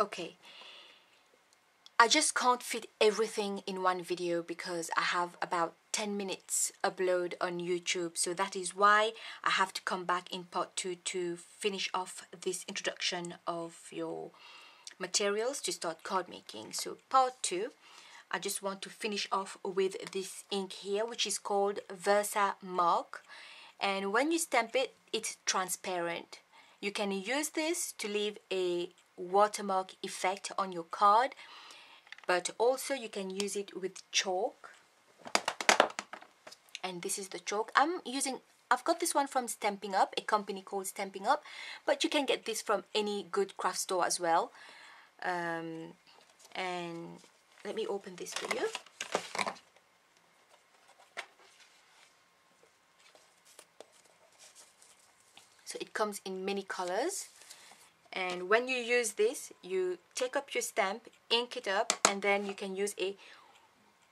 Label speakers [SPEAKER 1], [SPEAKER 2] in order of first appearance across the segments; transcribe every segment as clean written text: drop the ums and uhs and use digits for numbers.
[SPEAKER 1] Okay, I just can't fit everything in one video because I have about 10 minutes upload on YouTube, so that is why I have to come back in part 2 to finish off this introduction of your materials to start card making. So part 2, I just want to finish off with this ink here, which is called Versamark, and when you stamp it, it's transparent. You can use this to leave a watermark effect on your card, but also you can use it with chalk. And this is the chalk I've got this one from Stampin' Up, a company called Stampin' Up, but you can get this from any good craft store as well. And let me open this for you. So it comes in many colors, and when you use this, you take up your stamp, ink it up, and then you can use a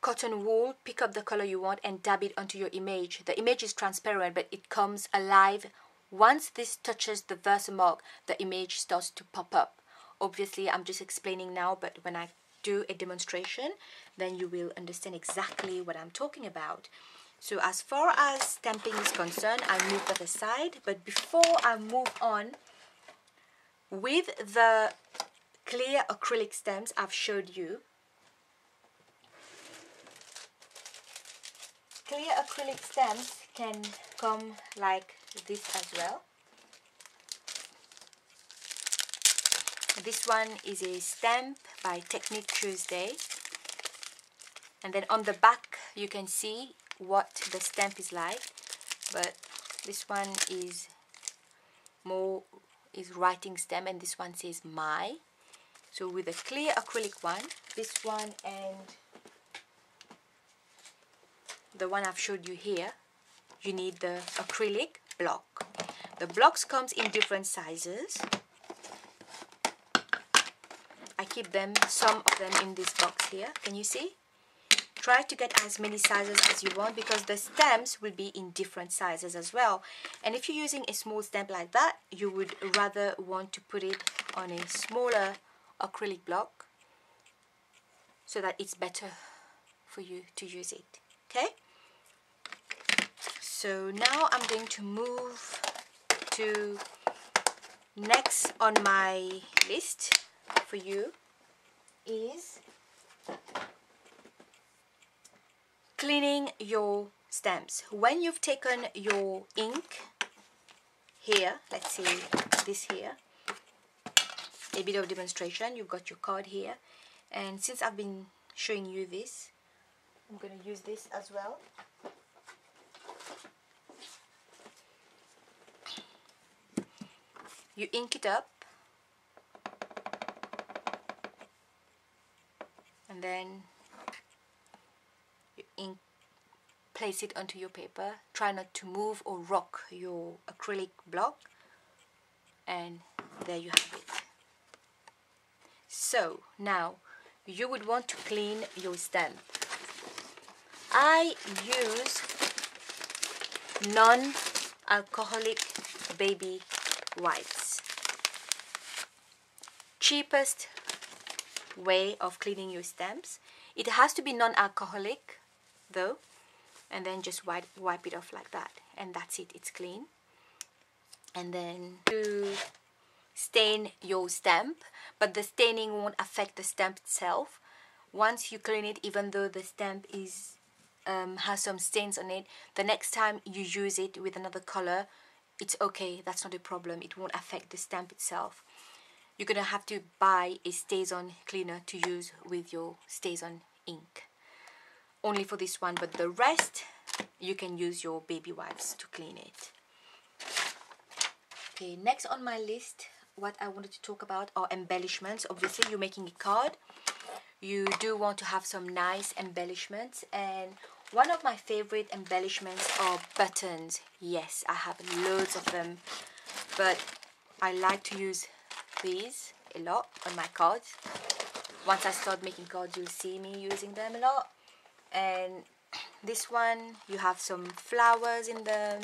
[SPEAKER 1] cotton wool, pick up the color you want and dab it onto your image. The image is transparent, but it comes alive. Once this touches the Versamark, the image starts to pop up. Obviously I'm just explaining now, but when I do a demonstration, then you will understand exactly what I'm talking about. So as far as stamping is concerned, I move that aside, but before I move on, with the clear acrylic stamps I've showed you, clear acrylic stamps can come like this as well. This one is a stamp by Technique Tuesday, and then on the back you can see what the stamp is like, but this one is writing stamp, and this one says my. So with a clear acrylic one, this one and the one I've showed you here, you need the acrylic block. The blocks comes in different sizes. I keep them, some of them in this box here. Can you see? Try to get as many sizes as you want, because the stamps will be in different sizes as well. And if you're using a small stamp like that, you would rather want to put it on a smaller acrylic block so that it's better for you to use it. Okay? So now I'm going to move to next on my list for you is cleaning your stamps. When you've taken your ink here, let's see this here, a bit of demonstration, you've got your card here, and since I've been showing you this, I'm going to use this as well. You ink it up, and then place it onto your paper. Try not to move or rock your acrylic block, and there you have it. So now you would want to clean your stamp. I use non-alcoholic baby wipes. Cheapest way of cleaning your stamps. It has to be non-alcoholic though, and then just wipe it off like that, and that's it, it's clean. And then to stain your stamp, but the staining won't affect the stamp itself. Once you clean it, even though the stamp is has some stains on it, the next time you use it with another color, it's okay, that's not a problem, it won't affect the stamp itself. You're gonna have to buy a Staz On cleaner to use with your Staz On ink, only for this one, but the rest you can use your baby wipes to clean it. Okay, next on my list, what I wanted to talk about are embellishments. Obviously you're making a card, you do want to have some nice embellishments, and one of my favorite embellishments are buttons. Yes, I have loads of them, but I like to use these a lot on my cards. Once I start making cards, you'll see me using them a lot. And this one, you have some flowers in them.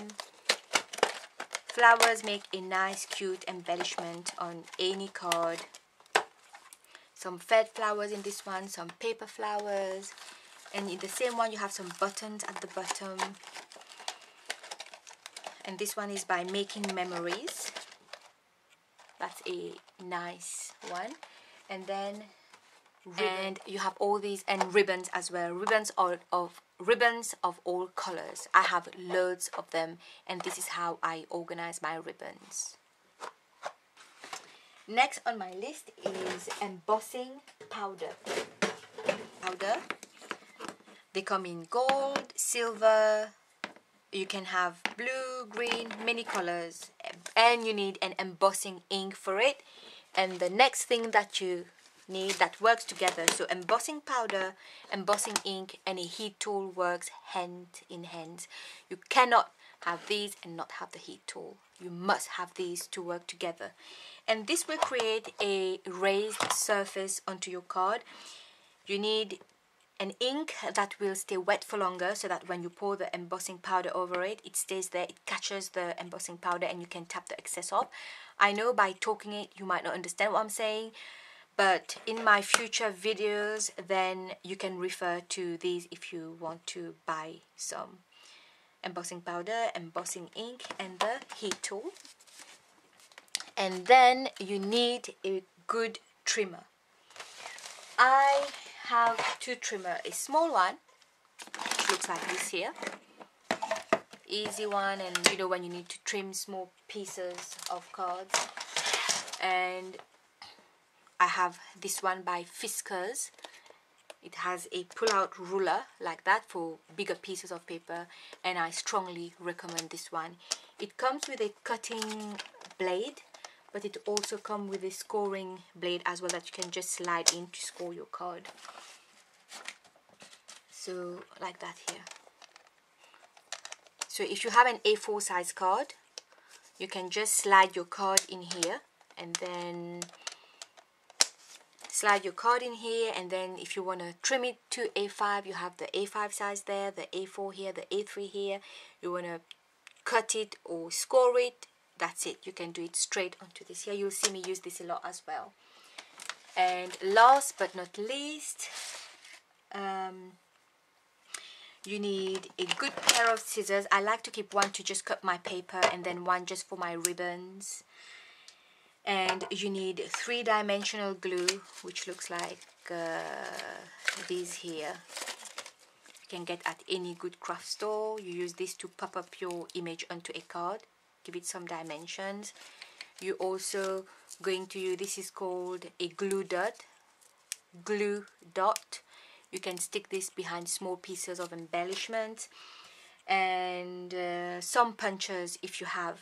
[SPEAKER 1] Flowers make a nice cute embellishment on any card. some felt flowers in this one, some paper flowers, and in the same one you have some buttons at the bottom. And this one is by Making Memories. That's a nice one. And then and you have all these, and ribbons as well, ribbons of all colors. I have loads of them, and this is how I organize my ribbons. Next on my list is embossing powder. They come in gold, silver, you can have blue, green, many colors, and you need an embossing ink for it. And the next thing that you need that works together, so embossing powder, embossing ink, and a heat tool works hand in hand. You cannot have these and not have the heat tool. You must have these to work together. And this will create a raised surface onto your card. You need an ink that will stay wet for longer, so that when you pour the embossing powder over it, it stays there, it catches the embossing powder, and you can tap the excess off. I know by talking it you might not understand what I'm saying, but in my future videos then you can refer to these if you want to buy some embossing powder, embossing ink, and the heat tool. And then you need a good trimmer. I have two trimmers, a small one which looks like this here, easy one, and you know when you need to trim small pieces of cards. And I have this one by Fiskars. It has a pull-out ruler like that for bigger pieces of paper, and I strongly recommend this one. It comes with a cutting blade, but it also comes with a scoring blade as well that you can just slide in to score your card. So like that here. So if you have an A4 size card, you can just slide your card in here, and then slide your card in here, and then if you want to trim it to A5, you have the A5 size there, the A4 here, the A3 here. You want to cut it or score it, that's it. You can do it straight onto this here. You'll see me use this a lot as well. And last but not least, you need a good pair of scissors. I like to keep one to just cut my paper, and then one just for my ribbons. And you need 3-dimensional glue, which looks like these here. You can get at any good craft store. You use this to pop up your image onto a card, give it some dimensions. You also going to use, this is called a glue dot. You can stick this behind small pieces of embellishment, and some punchers if you have,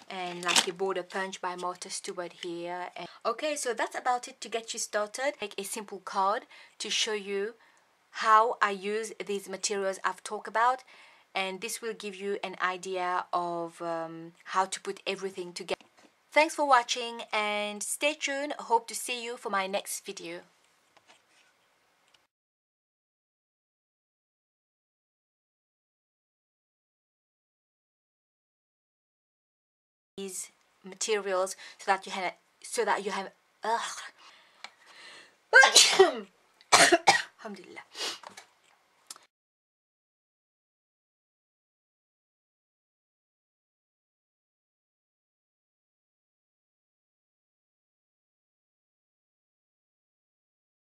[SPEAKER 1] and like a border punch by Martha Stewart here. And okay, so that's about it to get you started. Make a simple card to show you how I use these materials I've talked about, and this will give you an idea of how to put everything together. Thanks for watching, and stay tuned. Hope to see you for my next video. These materials so that you have alhamdulillah.